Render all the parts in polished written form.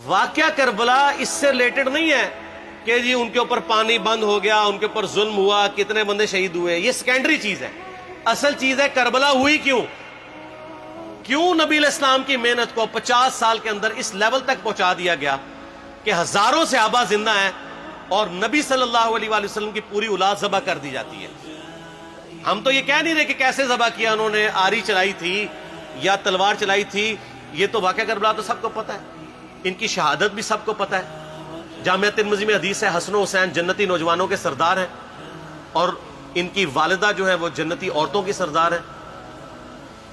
واقعہ کربلا اس سے ریلیٹڈ نہیں ہے کہ جی ان کے اوپر پانی بند ہو گیا، ان کے اوپر ظلم ہوا، کتنے بندے شہید ہوئے، یہ سیکنڈری چیز ہے. اصل چیز ہے کربلا ہوئی کیوں نبی علیہ السلام کی محنت کو 50 سال کے اندر اس لیول تک پہنچا دیا گیا کہ ہزاروں صحابہ زندہ ہیں اور نبی صلی اللہ علیہ وآلہ وسلم کی پوری اولاد ذبح کر دی جاتی ہے. ہم تو یہ کہہ نہیں رہے کہ کیسے ذبح کیا انہوں نے، آری چلائی تھی یا تلوار چلائی تھی، یہ تو واقعہ کربلا تو سب کو پتہ ہے، ان کی شہادت بھی سب کو پتہ ہے. جامعہ ترمذی میں حدیث ہے حسن و حسین جنتی نوجوانوں کے سردار ہیں اور ان کی والدہ جو ہے وہ جنتی عورتوں کی سردار ہیں.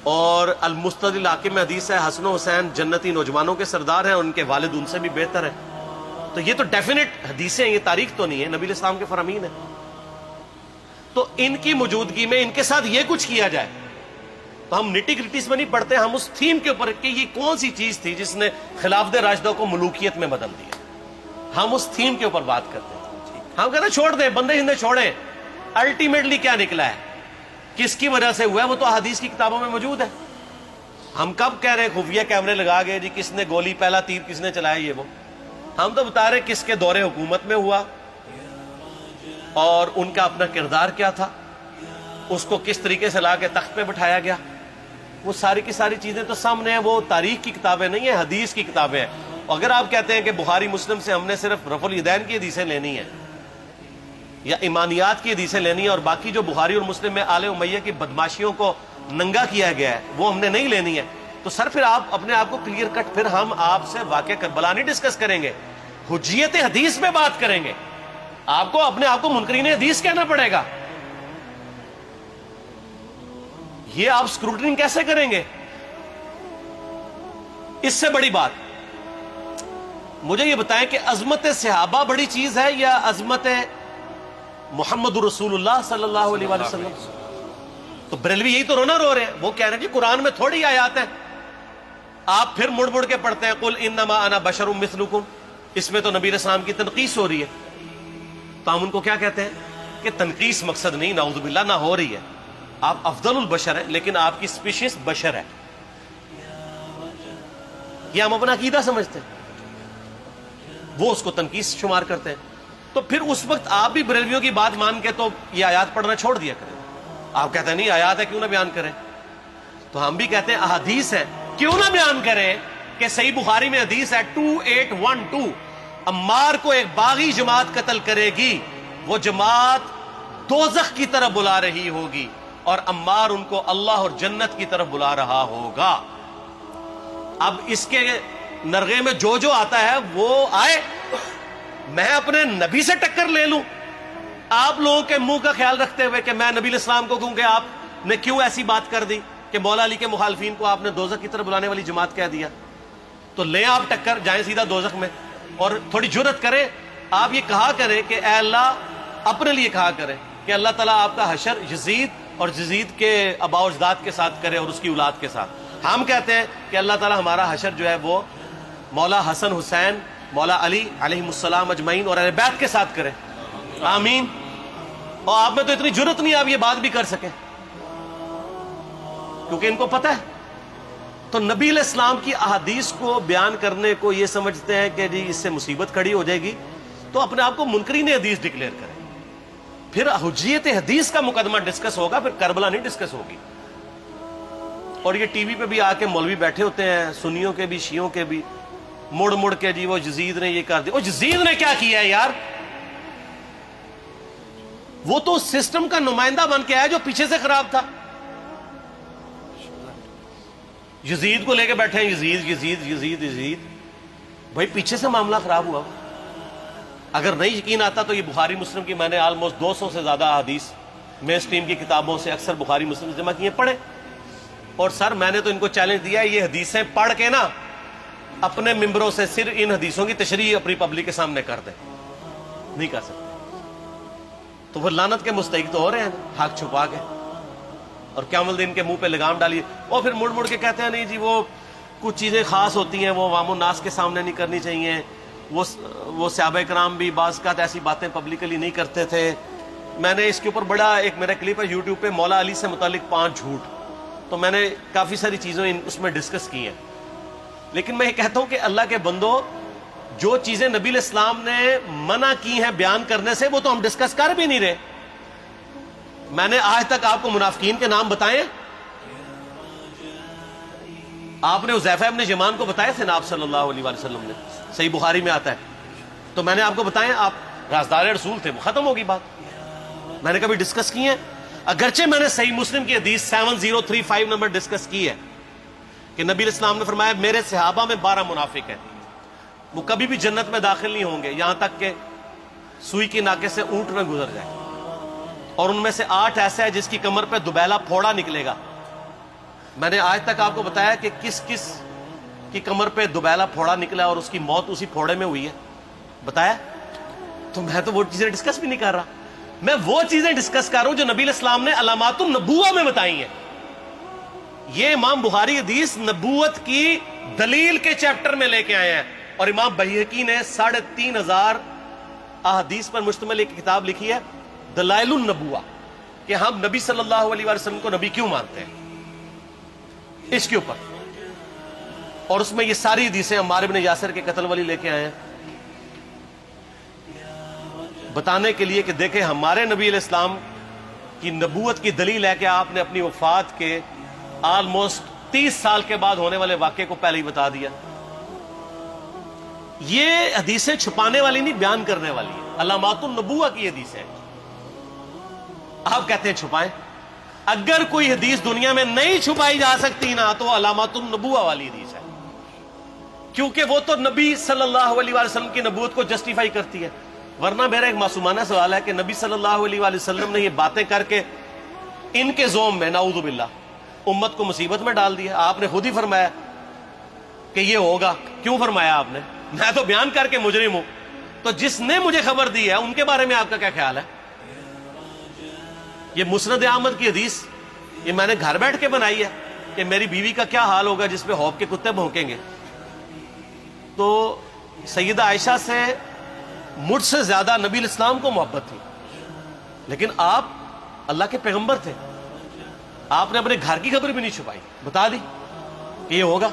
اور المستدرک الحاکم میں حدیث ہے حسن و حسین جنتی نوجوانوں کے سردار ہیں اور ان کے والد ان سے بھی بہتر ہیں. تو یہ تو ڈیفینٹ حدیثیں ہیں، یہ تاریخ تو نہیں ہے، نبی علیہ السلام کے فرامین ہیں. تو ان کی موجودگی میں ان کے ساتھ یہ کچھ کیا جائے تو ہم نٹی گریٹیز میں نہیں پڑھتے، ہم اس تھیم کے اوپر کہ یہ کون سی چیز تھی جس نے خلافت راشدہ کو ملوکیت میں بدل دیا، ہم اس تھیم کے اوپر بات کرتے ہیں. ہم کہتے ہیں چھوڑ دیں، بندے ہندے چھوڑیں. الٹیمیٹلی کیا نکلا ہے، کس کی وجہ سے ہوا ہے، وہ تو احادیث کی کتابوں میں موجود ہے. ہم کب کہہ رہے ہیں خفیہ کیمرے لگا گئے جی کس نے گولی پہلا تیر کس نے چلایا، یہ وہ ہم تو بتا رہے کس کے دور حکومت میں ہوا اور ان کا اپنا کردار کیا تھا، اس کو کس طریقے سے لا کے تخت پہ بٹھایا گیا. وہ ساری کی ساری چیزیں تو سامنے ہیں، وہ تاریخ کی کتابیں نہیں ہیں، حدیث کی کتابیں ہیں. اگر آپ کہتے ہیں کہ بخاری مسلم سے ہم نے صرف رفع الیدین کی حدیثیں لینی ہیں یا ایمانیات کی حدیثیں لینی ہیں اور باقی جو بخاری اور مسلم میں آل امیہ کی بدماشیوں کو ننگا کیا گیا ہے وہ ہم نے نہیں لینی ہے، تو سر پھر آپ اپنے آپ کو کلیئر کٹ، پھر ہم آپ سے واقعہ کربلا نہیں ڈسکس کریں گے، حجیت حدیث پہ بات کریں گے. آپ کو اپنے آپ کو منکرین حدیث کہنا پڑے گا. یہ آپ اسکروٹنگ کیسے کریں گے؟ اس سے بڑی بات مجھے یہ بتائیں کہ عظمت صحابہ بڑی چیز ہے یا عظمت محمد رسول اللہ صلی اللہ علیہ وآلہ وسلم؟ تو بریلوی یہی تو رونا رو رہے ہیں، وہ کہہ رہے ہیں کہ قرآن میں تھوڑی آیات ہیں. آپ پھر مڑ مڑ کے پڑھتے ہیں قل انما انا بشر مثلکم، اس میں تو نبی علیہ السلام کی تنقیص ہو رہی ہے. تو ہم ان کو کیا کہتے ہیں کہ تنقیص مقصد نہیں، نعوذ باللہ، نہ ہو رہی ہے. آپ افضل البشر ہیں لیکن آپ کی سپیشیز بشر ہے، یہ ہم اپنا عقیدہ سمجھتے ہیں، وہ اس کو تنقیص شمار کرتے ہیں. تو پھر اس وقت آپ بھی بریلویوں کی بات مان کے تو یہ آیات پڑھنا چھوڑ دیا کریں. آپ کہتے ہیں نہیں آیات ہے کیوں نہ بیان کریں، تو ہم بھی کہتے ہیں احادیث ہے کیوں نہ بیان کریں. کہ صحیح بخاری میں حدیث ہے 2812 عمار کو ایک باغی جماعت قتل کرے گی، وہ جماعت دوزخ کی طرف بلا رہی ہوگی اور عمار ان کو اللہ اور جنت کی طرف بلا رہا ہوگا. اب اس کے نرغے میں جو آتا ہے وہ آئے، میں اپنے نبی سے ٹکر لے لوں آپ لوگوں کے منہ کا خیال رکھتے ہوئے کہ میں نبی علیہ السلام کو کہوں کہ آپ نے کیوں ایسی بات کر دی کہ مولا علی کے مخالفین کو آپ نے دوزخ کی طرف بلانے والی جماعت کہہ دیا. تو لیں آپ ٹکر، جائیں سیدھا دوزخ میں. اور تھوڑی جرت کریں، آپ یہ کہا کریں کہ اے اللہ، اپنے لیے کہا کریں کہ اللہ تعالیٰ آپ کا حشر یزید اور یزید کے آباء و اجداد کے ساتھ کرے اور اس کی اولاد کے ساتھ. ہم کہتے ہیں کہ اللہ تعالیٰ ہمارا حشر جو ہے وہ مولا حسن حسین، مولا علی علیہم السلام اجمعین اور اہل بیت کے ساتھ کرے، آمین. اور آپ میں تو اتنی جرت نہیں آپ یہ بات بھی کر سکیں کیونکہ ان کو پتہ ہے. تو نبی علیہ السلام کی احادیث کو بیان کرنے کو یہ سمجھتے ہیں کہ جی اس سے مصیبت کھڑی ہو جائے گی، تو اپنے آپ کو منکرین حدیث ڈکلیئر کریں. پھر حجیت حدیث کا مقدمہ ڈسکس ہوگا، پھر کربلا نہیں ڈسکس ہوگی. اور یہ ٹی وی پہ بھی آ کے مولوی بیٹھے ہوتے ہیں، سنیوں کے بھی شیعوں کے بھی، مڑ مڑ کے جی وہ یزید نے یہ کر دیا. وہ یزید نے کیا کیا ہے یار؟ وہ تو سسٹم کا نمائندہ بن کے آیا جو پیچھے سے خراب تھا. یزید کو لے کے بیٹھے ہیں، یزید یزید یزید یزید. بھائی پیچھے سے معاملہ خراب ہوا. اگر نہیں یقین آتا تو یہ بخاری مسلم کی میں نے آلموسٹ 200 سے زیادہ حدیث مین اسٹریم کی کتابوں سے اکثر بخاری مسلم جمع کیے، پڑھے. اور سر میں نے تو ان کو چیلنج دیا ہے، یہ حدیثیں پڑھ کے نا اپنے ممبروں سے صرف ان حدیثوں کی تشریح اپنی پبلک کے سامنے کر دیں. نہیں کر سکتے تو وہ لعنت کے مستحق تو ہو رہے ہیں حق چھپا کے، اور قیامت دن کے منہ پہ لگام ڈالیے. اور پھر مڑ مڑ کے کہتے ہیں نہیں جی وہ کچھ چیزیں خاص ہوتی ہیں وہ عوام الناس کے سامنے نہیں کرنی چاہیے. وہ صحابہ کرام بھی بعض اوقات ایسی باتیں پبلکلی نہیں کرتے تھے. میں نے اس کے اوپر بڑا ایک میرا کلپ ہے یوٹیوب پہ، مولا علی سے متعلق 5 جھوٹ، تو میں نے کافی ساری چیزیں اس میں ڈسکس کی ہیں. لیکن میں یہ کہتا ہوں کہ اللہ کے بندو، جو چیزیں نبی علیہ السلام نے منع کی ہیں بیان کرنے سے وہ تو ہم ڈسکس کر بھی نہیں رہے. میں نے آج تک آپ کو منافقین کے نام بتائے؟ آپ نے حذیفہ ابن یمان کو بتائے تھے نا آپ صلی اللہ علیہ وآلہ وسلم نے؟ صحیح بخاری میں آتا ہے. تو میں نے آپ کو بتائے، آپ رازدار رسول تھے، ختم ہوگی بات. میں نے کبھی ڈسکس کی ہے؟ اگرچہ میں نے صحیح مسلم کی حدیث 7035 نمبر ڈسکس کی ہے کہ نبی علیہ السلام نے فرمایا میرے صحابہ میں 12 منافق ہیں، وہ کبھی بھی جنت میں داخل نہیں ہوں گے یہاں تک کہ سوئی کی ناکے سے اونٹ میں گزر جائے، اور ان میں سے 8 ایسا ہے جس کی کمر پہ دوبیلا پھوڑا نکلے گا. میں نے آج تک آپ کو بتایا کہ کس کس کی کمر پہ دوبیلا پھوڑا نکلا اور اس کی موت اسی پھوڑے میں ہوئی ہے؟ بتایا؟ تو میں تو وہ چیزیں ڈسکس بھی نہیں کر رہا، میں وہ چیزیں ڈسکس کر رہا ہوں جو نبی علیہ السلام نے علامات النبوہ میں بتائی ہیں. یہ امام بخاری حدیث نبوت کی دلیل کے چیپٹر میں لے کے آئے ہیں، اور امام بہقی نے 3500 احادیث پر مشتمل ایک کتاب لکھی ہے دلائل النبوہ، کہ ہم نبی صلی اللہ علیہ وسلم کو نبی کیوں مانتے ہیں، اس کے اوپر. اور اس میں یہ ساری حدیثیں عمار بن یاسر کے قتل والی لے کے آئے ہیں، بتانے کے لیے کہ دیکھیں ہمارے نبی علیہ السلام کی نبوت کی دلیل ہے کہ آپ نے اپنی وفات کے آلموسٹ 30 سال کے بعد ہونے والے واقعے کو پہلے ہی بتا دیا. یہ حدیثیں چھپانے والی نہیں، بیان کرنے والی ہیں، علامات النبوہ کی حدیثیں. آپ کہتے ہیں چھپائیں. اگر کوئی حدیث دنیا میں نہیں چھپائی جا سکتی نا تو علامات النبوہ والی حدیث ہے، کیونکہ وہ تو نبی صلی اللہ علیہ وسلم کی نبوت کو جسٹیفائی کرتی ہے. ورنہ میرا ایک معصومانہ سوال ہے کہ نبی صلی اللہ علیہ وسلم نے یہ باتیں کر کے ان کے زوم میں نعوذ باللہ امت کو مصیبت میں ڈال دیا. آپ نے خود ہی فرمایا کہ یہ ہوگا. کیوں فرمایا آپ نے؟ میں تو بیان کر کے مجرم ہوں. تو جس نے مجھے خبر دی ہے ان کے بارے میں آپ کا کیا خیال ہے؟ یہ مسند احمد کی حدیث یہ میں نے گھر بیٹھ کے بنائی ہے کہ میری بیوی کا کیا حال ہوگا جس پہ خوف کے کتے بھونکیں گے. تو سیدہ عائشہ سے مجھ سے زیادہ نبی علیہ السلام کو محبت تھی، لیکن آپ اللہ کے پیغمبر تھے، آپ نے اپنے گھر کی خبر بھی نہیں چھپائی، بتا دی کہ یہ ہوگا.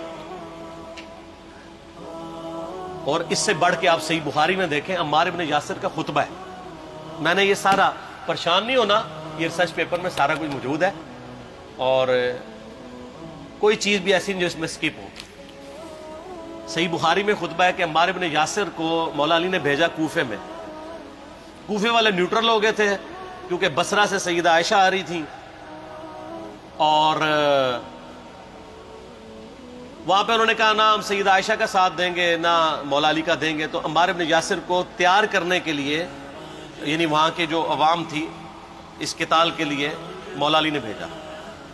اور اس سے بڑھ کے آپ صحیح بخاری میں دیکھیں عمار بن یاسر کا خطبہ ہے. میں نے یہ سارا، پریشان نہیں ہونا، یہ ریسرچ پیپر میں سارا کچھ موجود ہے، اور کوئی چیز بھی ایسی نہیں جو اس میں سکپ ہو. صحیح بخاری میں خطبہ ہے کہ عمار بن یاسر کو مولا علی نے بھیجا کوفے میں. کوفے والے نیوٹرل ہو گئے تھے کیونکہ بصرہ سے سیدہ عائشہ آ رہی تھیں، اور وہاں پہ انہوں نے کہا نہ ہم سیدہ عائشہ کا ساتھ دیں گے نہ مولا علی کا دیں گے. تو عمار بن یاسر کو تیار کرنے کے لیے، یعنی وہاں کے جو عوام تھی اس قتال کے لیے، مولا علی نے بھیجا.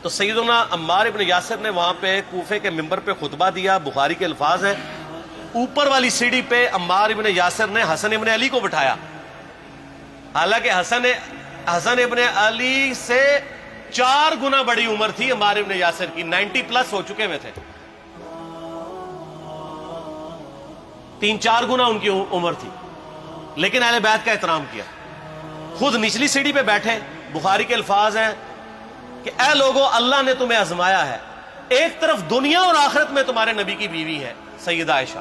تو سیدنا عمار بن یاسر نے وہاں پہ کوفے کے منبر پہ خطبہ دیا. بخاری کے الفاظ ہیں، اوپر والی سیڑھی پہ عمار بن یاسر نے حسن ابن علی کو بٹھایا، حالانکہ حسن ابن علی سے 4 گنا بڑی عمر تھی عمار بن یاسر کی، 90 پلس ہو چکے ہوئے تھے، 3-4 گنا ان کی عمر تھی، لیکن اہل بیت کا احترام کیا. خود نچلی سیڑھی پہ بیٹھے. بخاری کے الفاظ ہیں کہ اے لوگو اللہ نے تمہیں آزمایا ہے، ایک طرف دنیا اور آخرت میں تمہارے نبی کی بیوی ہے سیدہ عائشہ،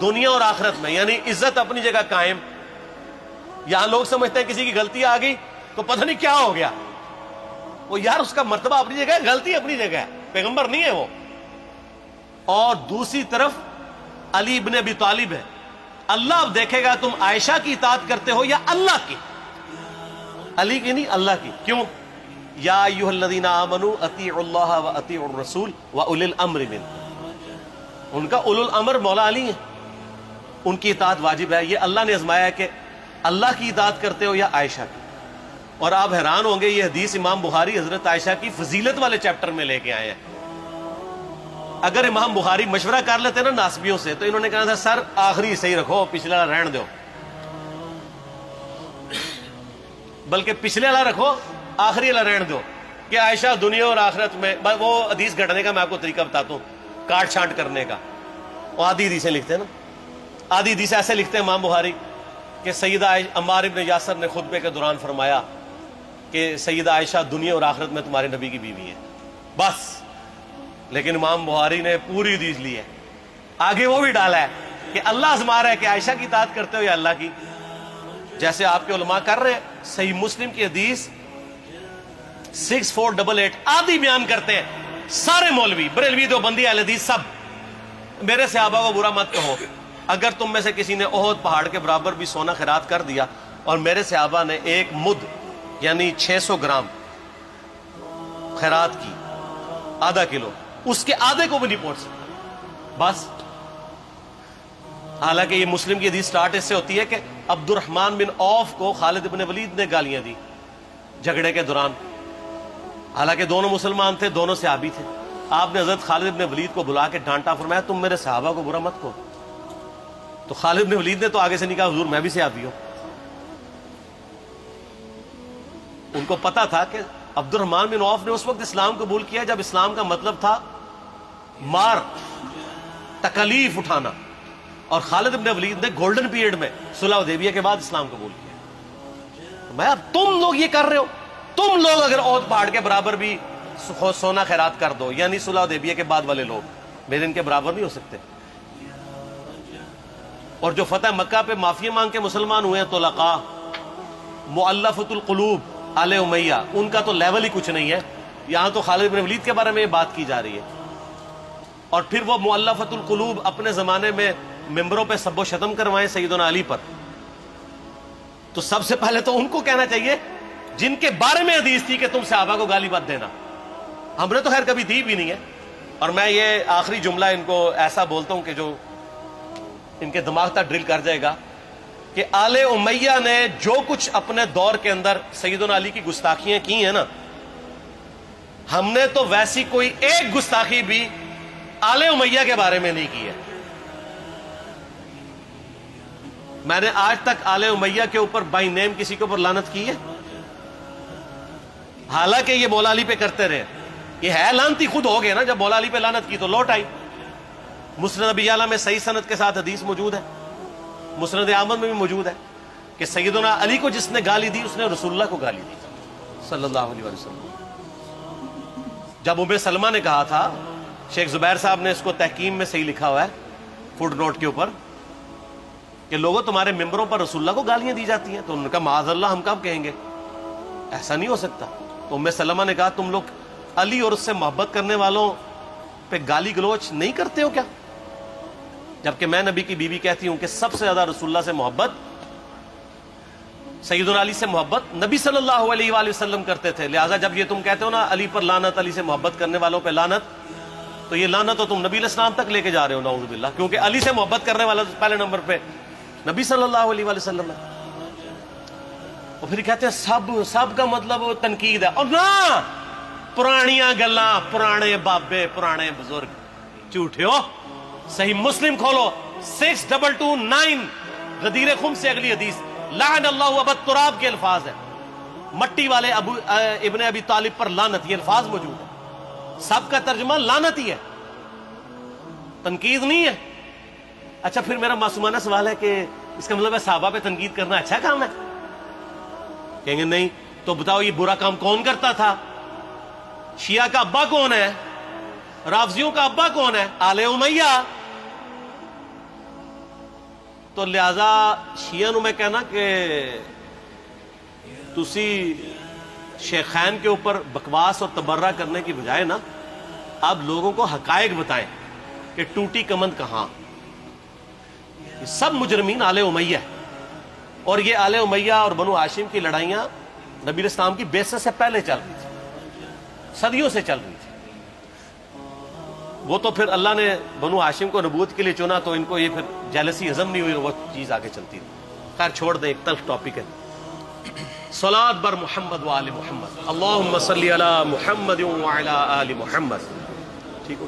دنیا اور آخرت میں، یعنی عزت اپنی جگہ قائم. یہاں لوگ سمجھتے ہیں کسی کی غلطی آ گئی تو پتہ نہیں کیا ہو گیا. وہ یار اس کا مرتبہ اپنی جگہ ہے، غلطی اپنی جگہ ہے، پیغمبر نہیں ہے وہ. اور دوسری طرف علی ابن ابی طالب ہے. اللہ اب دیکھے گا تم عائشہ کی اطاعت کرتے ہو یا اللہ کی. علی کی نہیں، اللہ کی. کیوں؟ یا ایھا الذین آمنوا اطیعوا اللہ واطیعوا الرسول واولی الامر منکم. ان کا اولو الامر مولا علی ہیں، ان کی اطاعت واجب ہے. یہ اللہ نے آزمایا ہے کہ اللہ کی اطاعت کرتے ہو یا عائشہ کی. اور آپ حیران ہوں گے، یہ حدیث امام بخاری حضرت عائشہ کی فضیلت والے چیپٹر میں لے کے آئے ہیں. اگر امام بخاری مشورہ کر لیتے نا ناسبیوں سے تو انہوں نے کہا تھا سر آخری صحیح رکھو، پچھلا رہن دو، بلکہ پچھلے والا رکھو آخری والا رہن دو، کہ عائشہ دنیا اور آخرت میں. وہ حدیث گھڑنے کا میں آپ کو طریقہ بتاتا ہوں، کاٹ چھانٹ کرنے کا. وہ آدھی حدیثیں لکھتے ہیں نا، آدھی حدیث ایسے لکھتے ہیں امام بخاری کہ سیدہ عمار ابن یاسر نے خطبے کے دوران فرمایا کہ سیدہ عائشہ دنیا اور آخرت میں تمہارے نبی کی بیوی ہے، بس. لیکن امام بخاری نے پوری حدیث لی ہے، آگے وہ بھی ڈالا ہے کہ اللہ آزما رہا ہے کہ عائشہ کی اطاعت کرتے ہو یا اللہ کی، جیسے آپ کے علماء کر رہے ہیں۔ صحیح مسلم کی حدیث 6488 آدھی بیان کرتے ہیں سارے مولوی، بریلوی، دیوبندی، اہل حدیث، سب، میرے صحابہ کو برا مت کہو، اگر تم میں سے کسی نے احد پہاڑ کے برابر بھی سونا خیرات کر دیا اور میرے صحابہ نے ایک مد یعنی 600 گرام خیرات کی، آدھا کلو، اس کے آدھے کو بھی نہیں پہنچ سکتا بس۔ حالانکہ یہ مسلم کی حدیث سٹارٹ اس سے ہوتی ہے کہ عبد الرحمن بن عوف کو خالد بن ولید نے گالیاں دی جھگڑے کے دوران، حالانکہ دونوں مسلمان تھے، دونوں صحابی تھے۔ آپ نے حضرت خالد بن ولید کو بلا کے ڈانٹا، فرمایا تم میرے صحابہ کو برا مت کہو۔ تو خالد بن ولید نے تو آگے سے نہیں کہا حضور میں بھی صحابی ہوں۔ ان کو پتا تھا کہ عبد الرحمن بن عوف نے اس وقت اسلام قبول کیا جب اسلام کا مطلب تھا مار، تکلیف اٹھانا، اور خالد بن ولید نے گولڈن پیریڈ میں صلح حدیبیہ کے بعد اسلام قبول کیا۔ میں اب تم لوگ یہ کر رہے ہو، تم لوگ اگر احد پہاڑ کے برابر بھی سونا خیرات کر دو، یعنی صلح حدیبیہ کے بعد والے لوگ میرے ان کے برابر نہیں ہو سکتے۔ اور جو فتح مکہ پہ معافی مانگ کے مسلمان ہوئے ہیں طلقاء، مؤلفۃ القلوب آل امیہ، ان کا تو لیول ہی کچھ نہیں ہے۔ یہاں تو خالد بن ولید کے بارے میں یہ بات کی جا رہی ہے، اور پھر وہ مؤلفۃ القلوب اپنے زمانے میں ممبروں پہ سب و شتم کروائیں سیدنا علی پر۔ تو سب سے پہلے تو ان کو کہنا چاہیے جن کے بارے میں حدیث تھی کہ تم صحابہ کو گالی مت دینا، ہم نے تو خیر کبھی دی بھی نہیں ہے۔ اور میں یہ آخری جملہ ان کو ایسا بولتا ہوں کہ جو ان کے دماغ تک ڈرل کر جائے گا کہ آل امیہ نے جو کچھ اپنے دور کے اندر سیدنا علی کی گستاخیاں کی ہیں نا، ہم نے تو ویسی کوئی ایک گستاخی بھی آل امیہ کے بارے میں نہیں کی ہے۔ میں نے آج تک آل امیہ کے اوپر بائی نیم کسی کے اوپر لعنت کی ہے؟ حالانکہ یہ مولا علی پہ کرتے رہے، یہ ہے لعنتی خود ہو گئے نا، جب مولا علی پہ لعنت کی تو لوٹ آئی۔ مسند ابی یعلا میں صحیح سند کے ساتھ حدیث موجود ہے، مسند احمد میں بھی موجود ہے کہ سیدنا علی کو جس نے گالی دی اس نے رسول اللہ کو گالی دی صلی اللہ علیہ وسلم۔ جب ام سلمہ نے کہا تھا، شیخ زبیر صاحب نے اس کو تحکیم میں صحیح لکھا ہوا ہے فوٹ نوٹ کے اوپر، کہ لوگوں تمہارے ممبروں پر رسول اللہ کو گالیاں دی جاتی ہیں، تو انہوں نے کہا معاذ اللہ، ہم کب کہیں گے، ایسا نہیں ہو سکتا۔ تو ام سلمہ نے کہا تم لوگ علی اور اس سے محبت کرنے والوں پہ گالی گلوچ نہیں کرتے ہو کیا؟ جبکہ میں نبی کی بیوی کہتی ہوں کہ سب سے زیادہ رسول اللہ سے محبت، سیدنا علی سے محبت نبی صلی اللہ علیہ وآلہ وسلم کرتے تھے۔ لہٰذا جب یہ تم کہتے ہو نا علی پر لعنت، علی سے محبت کرنے والوں پہ لعنت، تو یہ لعنت تو تم نبی علیہ السلام تک لے کے جا رہے ہو نعوذ باللہ، کیونکہ علی سے محبت کرنے والا پہلے نمبر پہ نبی صلی اللہ علیہ وآلہ وسلم ہے۔ اور پھر کہتے ہیں سب کا مطلب تنقید ہے، اور نہ پرانیاں گلاں، پرانے بابے، پرانے بزرگ، جھوٹے ہو۔ صحیح مسلم کھولو 6229 غدیر خم سے اگلی حدیث، لعن اللہ ابا التراب کے الفاظ ہیں، مٹی والے ابن ابی طالب پر لعنت، یہ الفاظ موجود ہے۔ سب کا ترجمہ لعنت ہی ہے، تنقید نہیں ہے۔ اچھا پھر میرا معصومانہ سوال ہے کہ اس کا مطلب ہے صحابہ پہ تنقید کرنا اچھا کام ہے؟ کہیں گے نہیں، تو بتاؤ یہ برا کام کون کرتا تھا؟ شیعہ کا ابا کون ہے؟ رافضیوں کا ابا کون ہے؟ آل امیہ۔ تو لہذا شیعہ نو میں کہنا کہ تسی شیخین کے اوپر بکواس اور تبرہ کرنے کی بجائے نا اب لوگوں کو حقائق بتائیں کہ ٹوٹی کمند کہاں۔ یہ سب مجرمین آل امیہ ہے، اور یہ آل امیہ اور بنو ہاشم کی لڑائیاں نبی علیہ السلام کی بعثت سے پہلے چل رہی تھی، صدیوں سے چل رہی تھی۔ وہ تو پھر اللہ نے بنو ہاشم کو نبوت کے لیے چنا تو ان کو یہ پھر جیلسی ہضم نہیں ہوئی، وہ چیز آگے چلتی رہی۔ خیر چھوڑ دیں، ایک تلخ ٹاپک ہے۔ صلاۃ بر محمد و آل محمد، اللہم صلی علی محمد و علی آل محمد۔ ٹھیک ہو؟